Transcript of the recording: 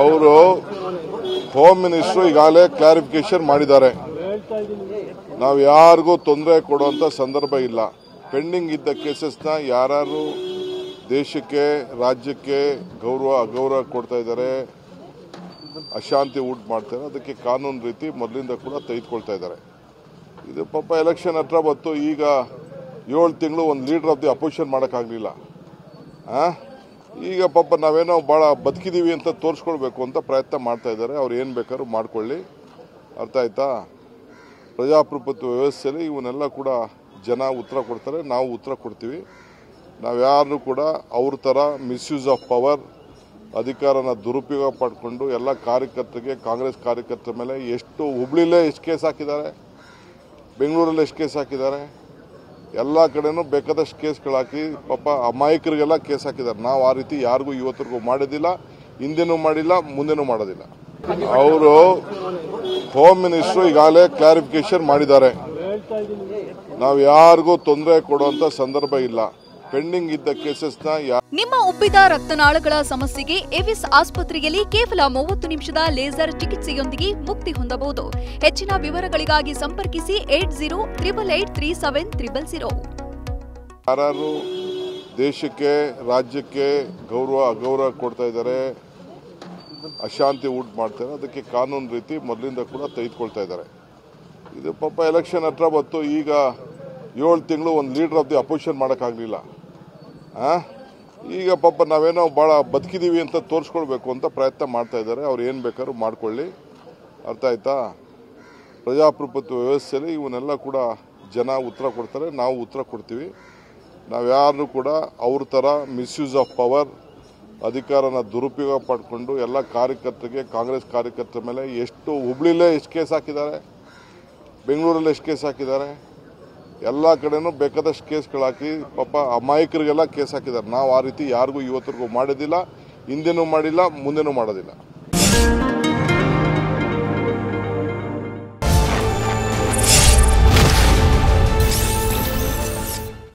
ಅವರು home minister ಈಗಾಗಲೇ clarification ಮಾಡಿದ್ದಾರೆ. ನಾವು ಯಾರಿಗೂ ತೊಂದರೆ ಕೊಡುವಂತ ಸಂದರ್ಭ ಇಲ್ಲ. ಪೆಂಡಿಂಗ್ ಇದ್ದ ಕೇಸಸ್ನ ಯಾರು ದೇಶಕ್ಕೆ ರಾಜ್ಯಕ್ಕೆ ಗೌರವ ಅಗೌರವ ಕೊಡ್ತಾ ಇದ್ದಾರೆ, ಅಶಾಂತಿ ಉಂಟು ಮಾಡ್ತಾರೆ, ಅದಕ್ಕೆ ಕಾನೂನು ರೀತಿ ಮೊದಲಿಂದ ಕೂಡ ತೆಗೆದುಕೊಳ್ತಾ ಇದ್ದಾರೆ. ಇದು ಪಾಪ ಎಲೆಕ್ಷನ್ ಹತ್ರ ಬಂತು. ಈಗ 7 ತಿಂಗಳು ಒಂದು ಲೀಡರ್ ಆಫ್ ದಿ ಅಪೋಸಿಷನ್ ಮಾಡೋಕ್ಕಾಗಲಿಲ್ಲ. ಈಗ ಪಾಪ ನಾವೇನೋ ಭಾಳ ಬದುಕಿದ್ದೀವಿ ಅಂತ ತೋರಿಸ್ಕೊಳ್ಬೇಕು ಅಂತ ಪ್ರಯತ್ನ ಮಾಡ್ತಾ ಇದ್ದಾರೆ. ಅವ್ರು ಏನು ಬೇಕಾದ್ರೂ ಮಾಡ್ಕೊಳ್ಳಿ. ಅರ್ಥ ಆಯ್ತಾ? ಪ್ರಜಾಪ್ರಭುತ್ವ ವ್ಯವಸ್ಥೆಯಲ್ಲಿ ಇವನ್ನೆಲ್ಲ ಕೂಡ ಜನ ಉತ್ತರ ಕೊಡ್ತಾರೆ, ನಾವು ಉತ್ತರ ಕೊಡ್ತೀವಿ. ನಾವು ಯಾರನ್ನೂ ಕೂಡ ಅವ್ರ ಥರ ಮಿಸ್ಯೂಸ್ ಆಫ್ ಪವರ್, ಅಧಿಕಾರನ ದುರುಪಯೋಗ ಪಡ್ಕೊಂಡು ಎಲ್ಲ ಕಾರ್ಯಕರ್ತರಿಗೆ, ಕಾಂಗ್ರೆಸ್ ಕಾರ್ಯಕರ್ತರ ಮೇಲೆ ಎಷ್ಟು ಹುಬ್ಳಿಲೇ ಎಷ್ಟು ಕೇಸ್ ಹಾಕಿದ್ದಾರೆ, ಬೆಂಗಳೂರಲ್ಲಿ ಎಷ್ಟು ಕೇಸ್ ಹಾಕಿದ್ದಾರೆ, ಎಲ್ಲ ಕಡೆನೂ ಬೇಕಾದಷ್ಟು ಕೇಸ್ಗಳು ಹಾಕಿ ಪಾಪ ಅಮಾಯಕರಿಗೆಲ್ಲ ಕೇಸ್ ಹಾಕಿದ್ದಾರೆ. ನಾವು ಆ ರೀತಿ ಯಾರಿಗೂ ಇವತ್ತಿಗೂ ಮಾಡೋದಿಲ್ಲ, ಹಿಂದೆನೂ ಮಾಡಿಲ್ಲ, ಮುಂದೆನೂ ಮಾಡೋದಿಲ್ಲ. ಅವರು ಹೋಮ್ ಮಿನಿಸ್ಟರ್ ಈಗಾಗಲೇ ಕ್ಲಾರಿಫಿಕೇಶನ್ ಮಾಡಿದ್ದಾರೆ. ನಾವು ಯಾರಿಗೂ ತೊಂದರೆ ಕೊಡುವಂತ ಸಂದರ್ಭ ಇಲ್ಲ. ಪೆಂಡಿಂಗ್ ಇದ್ದ ಕೇಸಸ್ನ ನಿಮ್ಮ ಉಬ್ಬಿದ ರಕ್ತನಾಳಗಳ ಸಮಸ್ಯೆಗೆ ಎವಿಸ್ ಆಸ್ಪತ್ರೆಯಲ್ಲಿ ಕೇವಲ 30 ನಿಮಿಷದ ಲೇಸರ್ ಚಿಕಿತ್ಸೆಯೊಂದಿಗೆ ಮುಕ್ತಿ ಹೊಂದಬಹುದು. ಹೆಚ್ಚಿನ ವಿವರಗಳಿಗಾಗಿ ಸಂಪರ್ಕಿಸಿ 8088837300. ಯಾರು ದೇಶಕ್ಕೆ ರಾಜ್ಯಕ್ಕೆ ಗೌರವ ಅಗೌರವ ಕೊಡ್ತಾ ಇದ್ದಾರೆ, ಅಶಾಂತಿ ಉಂಟು ಮಾಡ್ತಾರೆ, ಅದಕ್ಕೆ ಕಾನೂನು ರೀತಿ ಮೊದಲಿಂದ ಕೂಡ ತೆಗೆದುಕೊಳ್ತಾ ಇದ್ದಾರೆ. ಇದು ಪಾಪ ಎಲೆಕ್ಷನ್ ಹತ್ರ ಬಂತು. ಈಗ 7 ತಿಂಗಳು ಒಂದು ಲೀಡರ್ ಆಫ್ ದಿ ಅಪೋಸಿಷನ್ ಮಾಡೋಕ್ಕಾಗಲಿಲ್ಲ. ಈಗ ಪಾಪ ನಾವೇನೋ ಭಾಳ ಬದುಕಿದ್ದೀವಿ ಅಂತ ತೋರಿಸ್ಕೊಳ್ಬೇಕು ಅಂತ ಪ್ರಯತ್ನ ಮಾಡ್ತಾ ಇದ್ದಾರೆ. ಅವ್ರು ಏನು ಬೇಕಾದ್ರೂ ಮಾಡ್ಕೊಳ್ಳಿ. ಅರ್ಥ ಆಯ್ತಾ? ಪ್ರಜಾಪ್ರಭುತ್ವ ವ್ಯವಸ್ಥೆಯಲ್ಲಿ ಇವನ್ನೆಲ್ಲ ಕೂಡ ಜನ ಉತ್ತರ ಕೊಡ್ತಾರೆ, ನಾವು ಉತ್ತರ ಕೊಡ್ತೀವಿ. ನಾವು ಯಾರನ್ನೂ ಕೂಡ ಅವ್ರ ಥರ ಮಿಸ್ಯೂಸ್ ಆಫ್ ಪವರ್, ಅಧಿಕಾರನ ದುರುಪಯೋಗ ಪಡ್ಕೊಂಡು ಎಲ್ಲ ಕಾರ್ಯಕರ್ತರಿಗೆ, ಕಾಂಗ್ರೆಸ್ ಕಾರ್ಯಕರ್ತರ ಮೇಲೆ ಎಷ್ಟು ಹುಬ್ಳಿಲೇ ಎಷ್ಟು ಕೇಸ್ ಹಾಕಿದ್ದಾರೆ, ಬೆಂಗಳೂರಲ್ಲಿ ಎಷ್ಟು ಕೇಸ್ ಹಾಕಿದ್ದಾರೆ, ಎಲ್ಲ ಕಡೆನೂ ಬೇಕಾದಷ್ಟು ಕೇಸ್ಗಳು ಹಾಕಿ ಪಾಪ ಅಮಾಯಕರಿಗೆಲ್ಲ ಕೇಸ್ ಹಾಕಿದ್ದಾರೆ. ನಾವು ಆ ರೀತಿ ಯಾರಿಗೂ ಇವತ್ತಿಗೂ ಮಾಡೋದಿಲ್ಲ, ಹಿಂದೆನೂ ಮಾಡಿಲ್ಲ, ಮುಂದೆನೂ ಮಾಡೋದಿಲ್ಲ.